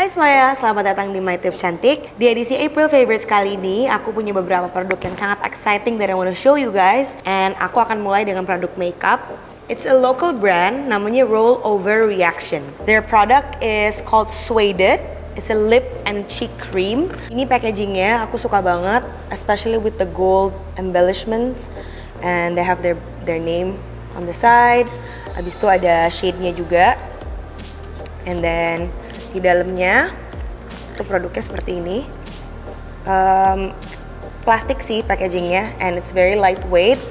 Hai semuanya, selamat datang di My Tips Cantik. Di edisi April Favorites kali ini, aku punya beberapa produk yang sangat exciting that I want to show you guys. And aku akan mulai dengan produk makeup. It's a local brand, namanya Roll Over Reaction. Their product is called Suede. It's a lip and cheek cream. Ini packagingnya aku suka banget, especially with the gold embellishments. And they have their name on the side. Habis itu ada shade-nya juga. And then di dalamnya itu produknya seperti ini. Plastik sih packagingnya, and it's very lightweight.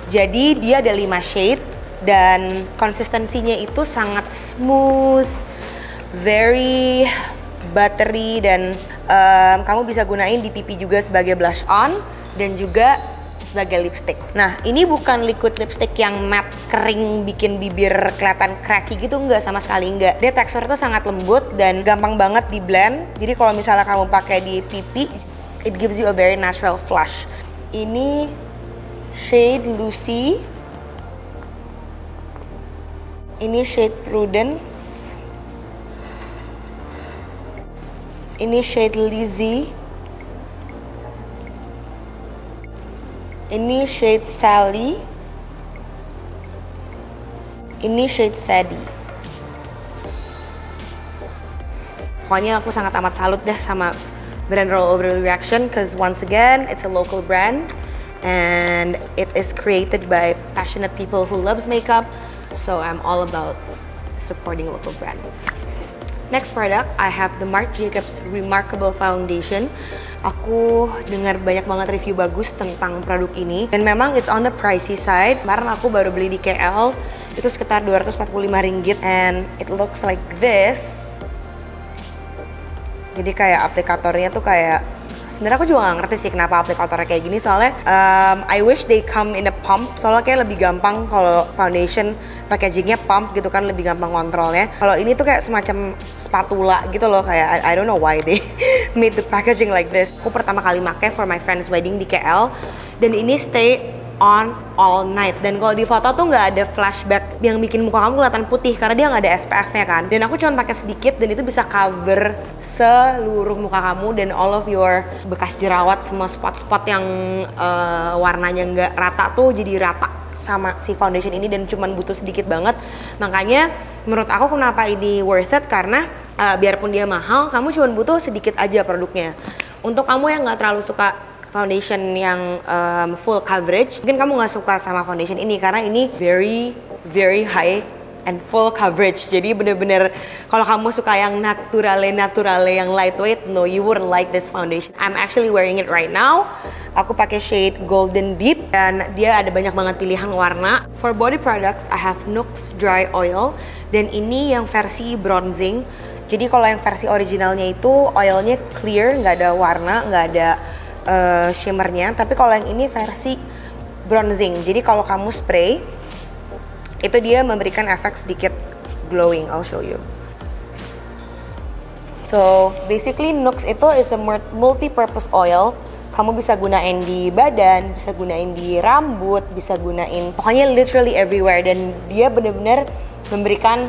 Jadi dia ada 5 shade dan konsistensinya itu sangat smooth, very buttery, dan kamu bisa gunain di pipi juga sebagai blush on dan juga sebagai lipstick. Nah, ini bukan liquid lipstick yang matte kering bikin bibir kelihatan cracky gitu, enggak, sama sekali enggak. Dia teksturnya tuh sangat lembut dan gampang banget di blend. Jadi kalau misalnya kamu pakai di pipi, it gives you a very natural flush. Ini shade Lucy. Ini shade Prudence. Ini shade Lizzie. Ini shade Sally. Ini shade Sadie. Pokoknya aku sangat amat salut deh sama brand Roll Over Reaction, cause once again it's a local brand and it is created by passionate people who loves makeup. So I'm all about supporting local brand. Next product, I have the Marc Jacobs Remarkable Foundation. Aku dengar banyak banget review bagus tentang produk ini, dan memang it's on the pricey side. Kemarin aku baru beli di KL, itu sekitar 245 ringgit, and it looks like this. Jadi kayak aplikatornya tuh kayak, sebenarnya aku juga nggak ngerti sih kenapa aplikatornya kayak gini, soalnya I wish they come in a pump, soalnya kayak lebih gampang kalau foundation packagingnya pump gitu kan, lebih gampang kontrolnya. Kalau ini tuh kayak semacam spatula gitu loh, kayak I don't know why they made the packaging like this. Aku pertama kali pakai for my friend's wedding di KL, dan ini stay on all night. Dan kalau di foto tuh nggak ada flashback yang bikin muka kamu kelihatan putih karena dia nggak ada SPF-nya kan. Dan aku cuma pakai sedikit dan itu bisa cover seluruh muka kamu dan all of your bekas jerawat, semua spot-spot yang warnanya nggak rata tuh jadi rata sama si foundation ini, dan cuman butuh sedikit banget. Makanya menurut aku kenapa ini worth it, karena biarpun dia mahal, kamu cuman butuh sedikit aja produknya. Untuk kamu yang nggak terlalu suka foundation yang full coverage, mungkin kamu nggak suka sama foundation ini karena ini very high and full coverage. Jadi bener-bener kalau kamu suka yang naturale yang lightweight, no, you wouldn't like this foundation. I'm actually wearing it right now. Aku pakai shade Golden Deep dan dia ada banyak banget pilihan warna. For body products, I have Nuxe Dry Oil, dan ini yang versi bronzing. Jadi kalau yang versi originalnya itu oilnya clear, nggak ada warna, nggak ada shimmernya. Tapi kalau yang ini versi bronzing. Jadi kalau kamu spray, itu dia memberikan efek sedikit glowing. I'll show you. So basically Nuxe itu is a multi-purpose oil. Kamu bisa gunain di badan, bisa gunain di rambut, bisa gunain pokoknya literally everywhere. Dan dia bener-bener memberikan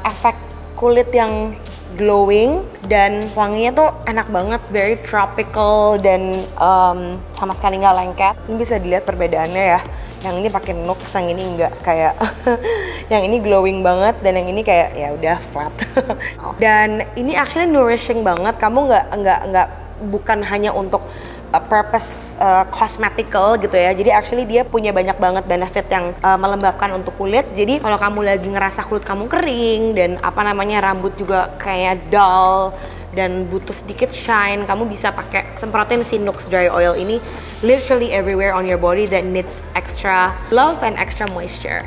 efek kulit yang glowing dan wanginya tuh enak banget, very tropical dan sama sekali nggak lengket. Ini bisa dilihat perbedaannya ya. Yang ini pakai Nuxe, yang ini enggak, kayak yang ini glowing banget dan yang ini kayak ya udah flat. Dan ini actually nourishing banget. Kamu nggak bukan hanya untuk purpose cosmetical gitu ya. Jadi actually dia punya banyak banget benefit yang melembabkan untuk kulit. Jadi kalau kamu lagi ngerasa kulit kamu kering dan rambut juga kayak dull dan butuh sedikit shine, kamu bisa pakai semprotin si Nuxe Dry Oil ini literally everywhere on your body that needs extra love and extra moisture.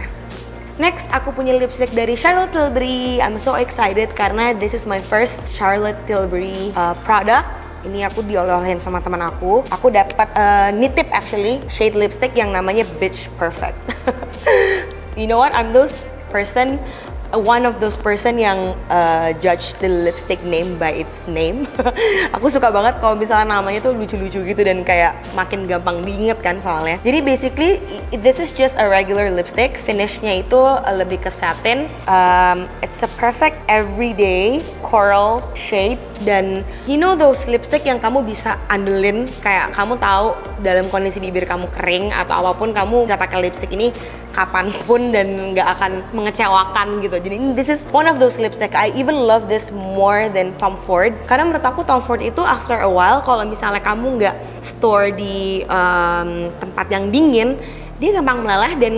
Next, aku punya lipstick dari Charlotte Tilbury. I'm so excited karena this is my first Charlotte Tilbury product. Ini aku diolohin sama teman aku. Aku dapat nitip actually shade lipstick yang namanya Bitch Perfect. You know what? I'm those person one of those person yang judge the lipstick name by its name. Aku suka banget kalau misalnya namanya tuh lucu-lucu gitu dan kayak makin gampang diinget kan soalnya. Jadi basically this is just a regular lipstick. Finishnya itu lebih ke satin. It's a perfect everyday coral shade dan you know those lipstick yang kamu bisa andelin, kayak kamu tahu dalam kondisi bibir kamu kering atau apapun kamu bisa pakai lipstick ini kapanpun dan nggak akan mengecewakan gitu. Jadi this is one of those lipstick. I even love this more than Tom Ford karena menurut aku Tom Ford itu after a while kalau misalnya kamu nggak store di tempat yang dingin, dia gampang meleleh dan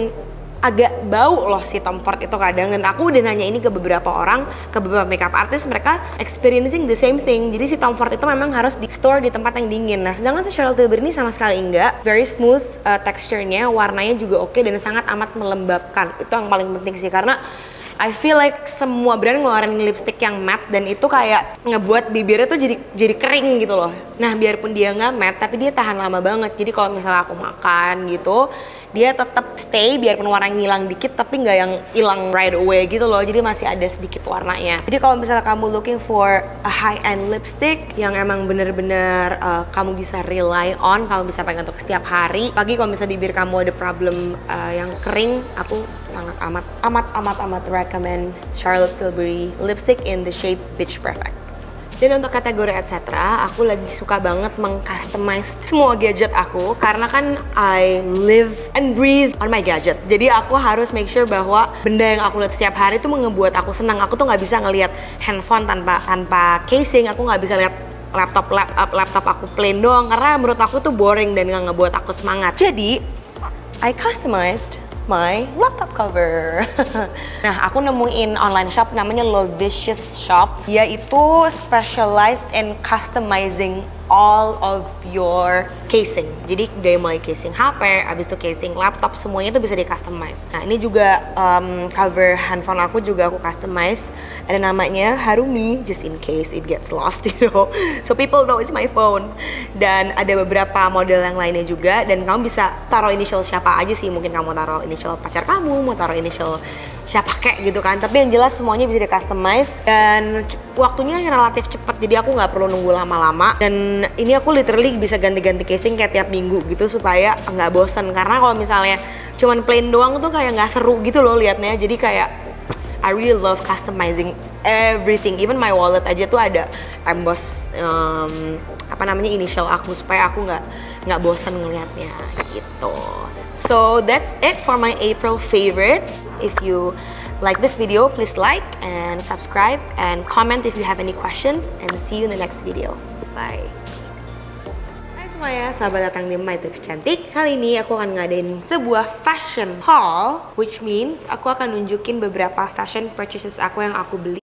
agak bau loh si Tom Ford itu kadang. Dan aku udah nanya ini ke beberapa orang, ke beberapa makeup artist, mereka experiencing the same thing. Jadi si Tom Ford itu memang harus di store di tempat yang dingin. Nah sedangkan si Charlotte Tilbury ini sama sekali enggak. Very smooth texture-nya, warnanya juga oke dan sangat amat melembabkan. Itu yang paling penting sih karena I feel like semua brand ngeluarin lipstick yang matte dan itu kayak ngebuat bibirnya tuh jadi kering gitu loh. Nah biarpun dia nggak matte tapi dia tahan lama banget. Jadi kalau misalnya aku makan gitu, dia tetap stay biarpun warnanya ngilang dikit tapi nggak yang hilang right away gitu loh. Jadi masih ada sedikit warnanya. Jadi kalau misalnya kamu looking for a high end lipstick yang emang bener-bener kamu bisa rely on, kamu bisa pakai untuk setiap hari. Pagi kalau misalnya bibir kamu ada problem yang kering, aku sangat amat recommend Charlotte Tilbury lipstick in the shade Pitch Perfect. Dan untuk kategori etc, aku lagi suka banget mengcustomize semua gadget aku karena kan I live and breathe on my gadget. Jadi aku harus make sure bahwa benda yang aku lihat setiap hari itu ngebuat aku senang. Aku tuh nggak bisa ngelihat handphone tanpa casing. Aku nggak bisa lihat laptop aku plain doang karena menurut aku tuh boring dan nggak ngebuat aku semangat. Jadi I customized my laptop cover. Nah, aku nemuin online shop namanya Lovicious Shop. Dia itu specialized in customizing all of your casing. Jadi dari mulai casing HP, abis itu casing laptop, semuanya itu bisa di customize. Nah, ini juga cover handphone aku juga aku customize. Ada namanya Harumi, just in case it gets lost, you know. So people know it's my phone. Dan ada beberapa model yang lainnya juga. Dan kamu bisa taruh initial siapa aja sih. Mungkin kamu taruh initial pacar kamu, mau taruh initial siapa kek gitu kan. Tapi yang jelas semuanya bisa di customize dan waktunya relatif cepat. Jadi aku nggak perlu nunggu lama-lama. Dan ini aku literally bisa ganti-ganti casing kayak tiap minggu gitu supaya nggak bosen. Karena kalau misalnya cuman plain doang tuh kayak nggak seru gitu loh liatnya. Jadi kayak I really love customizing everything. Even my wallet aja tuh ada emboss initial aku supaya aku nggak bosen ngeliatnya gitu. So that's it for my April favorites. If you like this video, please like and subscribe and comment if you have any questions, and see you in the next video. Bye. Hai semuanya, selamat datang di My Tips Cantik. Kali ini aku akan ngadain sebuah fashion haul, which means aku akan nunjukin beberapa fashion purchases aku yang aku beli